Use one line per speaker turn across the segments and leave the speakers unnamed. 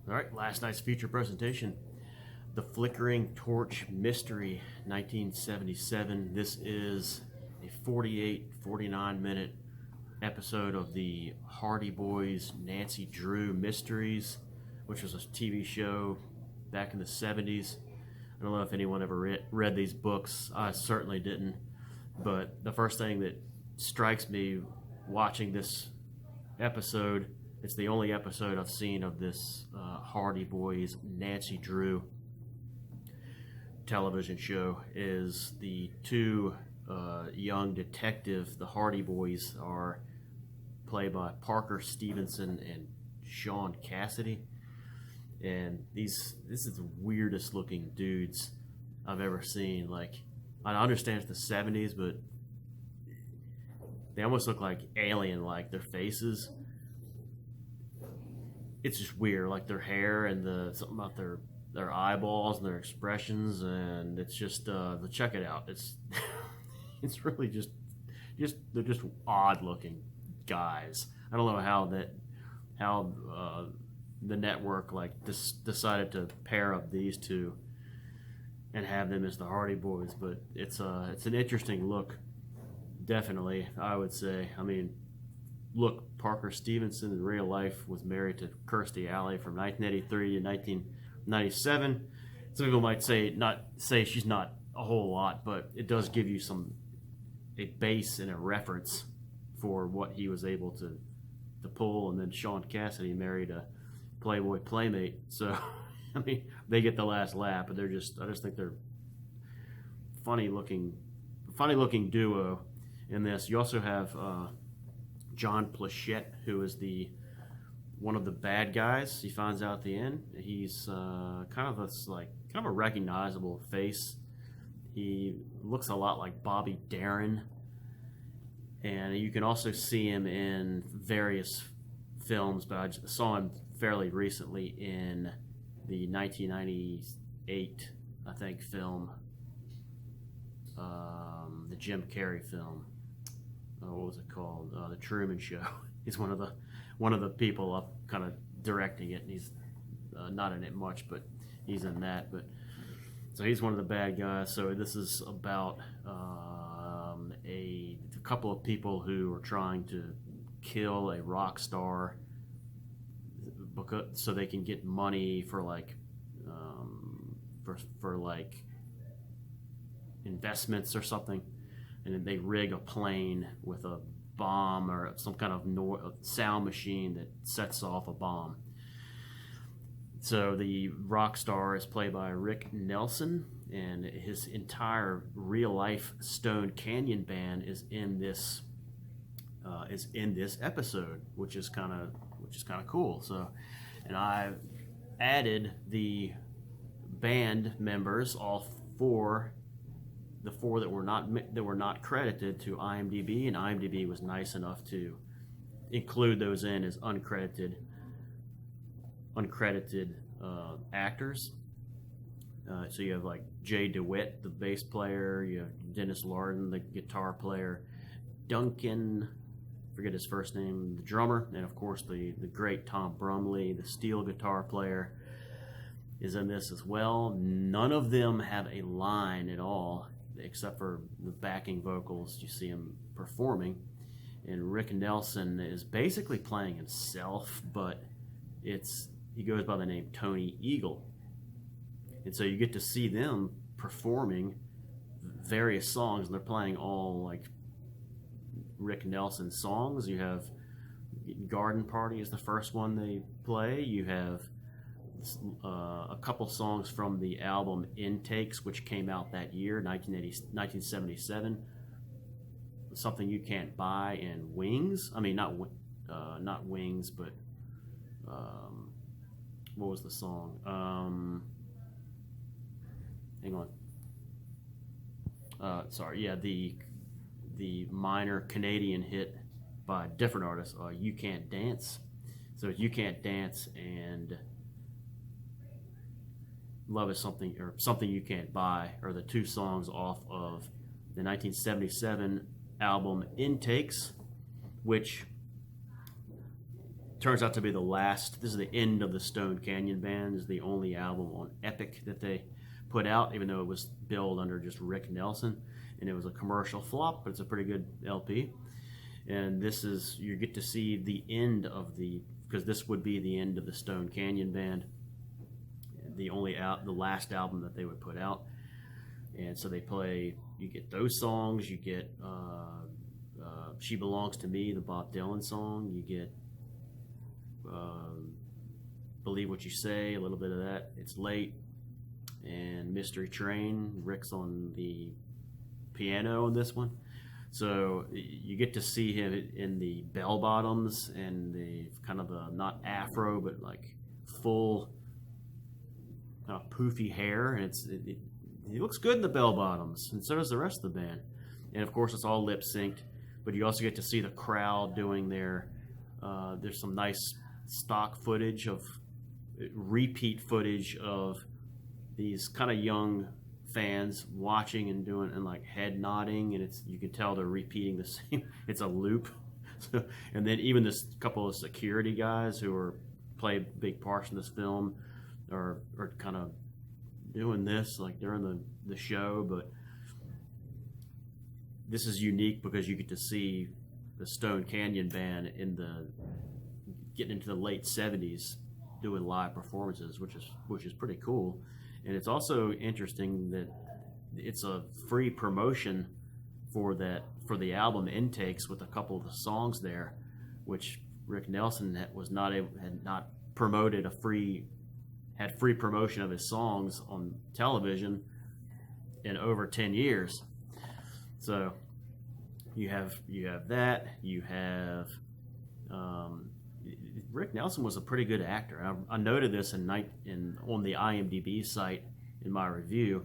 All right, last night's feature presentation, The Flickering Torch Mystery, 1977. This is a 49 minute episode of the Hardy Boys Nancy Drew Mysteries, which was a TV show back in the 70s. I don't know if anyone ever read these books. I certainly didn't. But the first thing that strikes me watching this episode, it's the only episode I've seen of this Hardy Boys Nancy Drew television show, is the two young detectives. The Hardy Boys are played by Parker Stevenson and Sean Cassidy, and this is the weirdest looking dudes I've ever seen. Like, I understand it's the 70s, but they almost look like alien, like their faces. It's just weird, like their hair and something about their eyeballs and their expressions, and it's just check it out. It's it's really just they're just odd looking guys. I don't know how the network decided to pair up these two and have them as the Hardy Boys, but it's an interesting look, definitely, I would say. I mean, look, Parker Stevenson in real life was married to Kirstie Alley from 1983 to 1997. Some people might say she's not a whole lot, but it does give you a base and a reference for what he was able to pull. And then Sean Cassidy married a Playboy playmate, so I mean, they get the last laugh, but I just think they're funny looking duo in this. You also have John Plachette, who is one of the bad guys. He finds out at the end. He's kind of a recognizable face. He looks a lot like Bobby Darin, and you can also see him in various films. But I saw him fairly recently in the 1998, I think, film, the Jim Carrey film. What was it called? The Truman Show. He's one of the people up, kind of directing it, and he's not in it much, but he's in that. But so he's one of the bad guys. So this is about a couple of people who are trying to kill a rock star so they can get money for investments or something, and then they rig a plane with a bomb or some kind of sound machine that sets off a bomb. So the rock star is played by Rick Nelson, and his entire real life Stone Canyon band is in this episode, which is kind of cool. So, and I added the band members, the four that were not credited, to IMDb, and IMDb was nice enough to include those in as uncredited actors. So you have like Jay DeWitt, the bass player. You have Dennis Lardon, the guitar player. Duncan, forget his first name, the drummer, and of course the great Tom Brumley, the steel guitar player, is in this as well. None of them have a line at all, except for the backing vocals. You see him performing, and Rick Nelson is basically playing himself, but he goes by the name Tony Eagle, and so you get to see them performing various songs, and they're playing all like Rick Nelson songs. You have Garden Party is the first one they play. You have a couple songs from the album Intakes, which came out that year, 1977. Something You Can't Buy, and Wings. I mean, not Wings, but what was the song? Hang on. Sorry. Yeah, the minor Canadian hit by a different artist, You Can't Dance. So You Can't Dance and Love Is Something, or Something You Can't Buy, are the two songs off of the 1977 album Intakes, which turns out to be the last. This is the end of the Stone Canyon Band. This is the only album on Epic that they put out, even though it was billed under just Rick Nelson, and it was a commercial flop, but it's a pretty good LP. And this is, you get to see the end of because this would be the end of the Stone Canyon Band, the last album that they would put out. And so they play, you get those songs, you get She Belongs to Me, the Bob Dylan song, you get Believe What You Say, a little bit of that, It's Late, and Mystery Train. Rick's on the piano on this one. So you get to see him in the bell bottoms and the kind of the, not afro, but like full kind of poofy hair, and he looks good in the bell bottoms, and so does the rest of the band. And of course, it's all lip synced, but you also get to see the crowd doing there's some nice stock footage of repeat footage of these kind of young fans watching and doing and like head nodding, and you can tell they're repeating the same. It's a loop. So, and then even this couple of security guys who play big parts in this film are kind of doing this like during the show. But this is unique because you get to see the Stone Canyon Band getting into the late 70s doing live performances, which is pretty cool. And it's also interesting that it's a free promotion for the album intakes with a couple of the songs there, which Rick Nelson had not promoted had free promotion of his songs on television in over 10 years. So you have that. You have Rick Nelson was a pretty good actor. I noted this on the IMDb site in my review,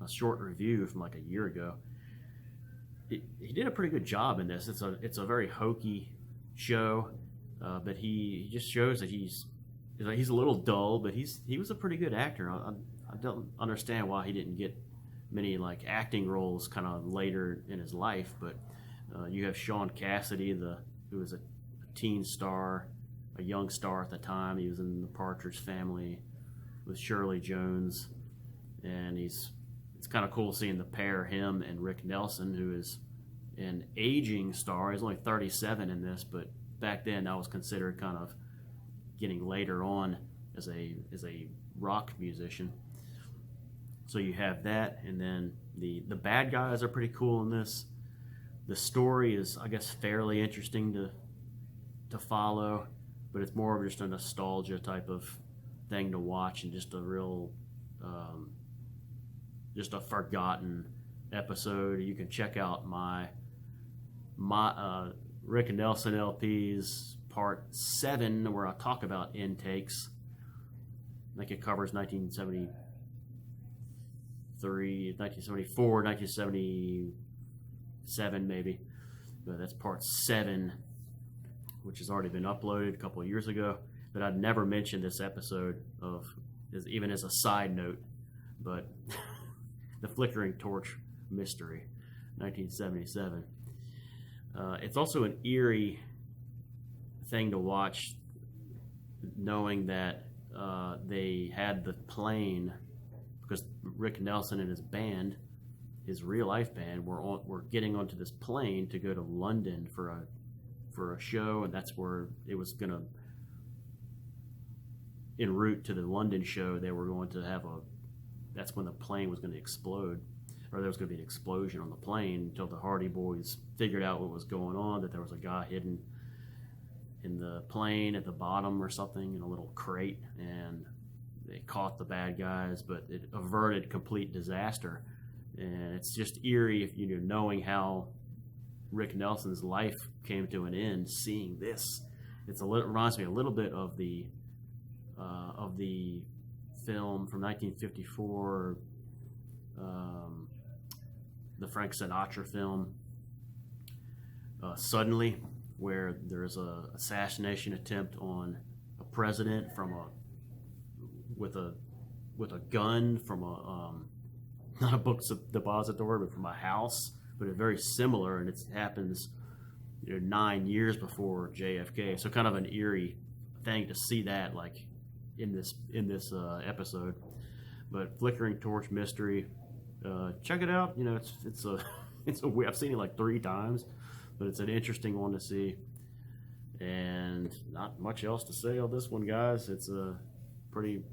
a short review from like a year ago. He did a pretty good job in this. It's a very hokey show, but he just shows that he's a little dull, but he was a pretty good actor. I don't understand why he didn't get many like acting roles kind of later in his life. But you have Sean Cassidy, who was a teen star, a young star at the time. He was in The Partridge Family with Shirley Jones, and it's kind of cool seeing the pair, him and Rick Nelson, who is an aging star. He's only 37 in this, but back then that was considered kind of getting later on as a rock musician. So you have that, and then the bad guys are pretty cool in this. The story is, I guess, fairly interesting to follow, but it's more of just a nostalgia type of thing to watch, and just a real just a forgotten episode. You can check out my Rick and Nelson LPs part 7, where I talk about intakes. I think it covers 1973, 1974, 1977 maybe. But that's part 7, which has already been uploaded a couple of years ago. But I'd never mentioned this episode even as a side note. But the Flickering Torch Mystery, 1977. It's also an eerie thing to watch, knowing that they had the plane, because Rick Nelson and his band, his real life band, were getting onto this plane to go to London for a show, and that's where it was gonna, en route to the London show, they were going to that's when the plane was going to explode, or there was going to be an explosion on the plane, until the Hardy Boys figured out what was going on, that there was a guy hidden in the plane at the bottom or something in a little crate, and they caught the bad guys, but it averted complete disaster. And it's just eerie if knowing how Rick Nelson's life came to an end, seeing this. It reminds me a little bit of the film from 1954, the Frank Sinatra film, Suddenly, where there's a assassination attempt on a president with a gun from not a book depository, but from a house. But it's very similar, and it happens 9 years before JFK. So kind of an eerie thing to see that like in this episode. But Flickering Torch Mystery, check it out. You know, it's a I've seen it like 3 times, but it's an interesting one to see. And not much else to say on this one, guys. It's a pretty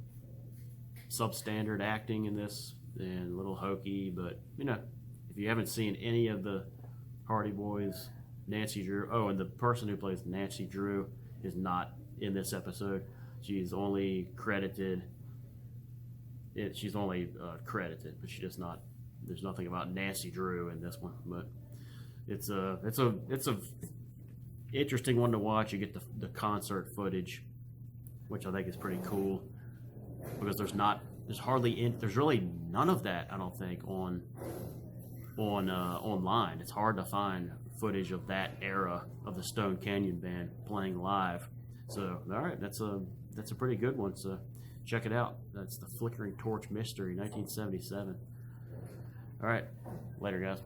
substandard acting in this and a little hokey, but you know, if you haven't seen any of the Hardy Boys, Nancy Drew, oh, and the person who plays Nancy Drew is not in this episode. She's only credited. She's only credited, but she does not. There's nothing about Nancy Drew in this one, but it's a interesting one to watch. You get the concert footage, which I think is pretty cool, because there's really none of that, I don't think, on online. It's hard to find footage of that era of the Stone Canyon Band playing live. So all right, that's a pretty good one. So check it out. That's the Flickering Torch Mystery, 1977. All right, later, guys.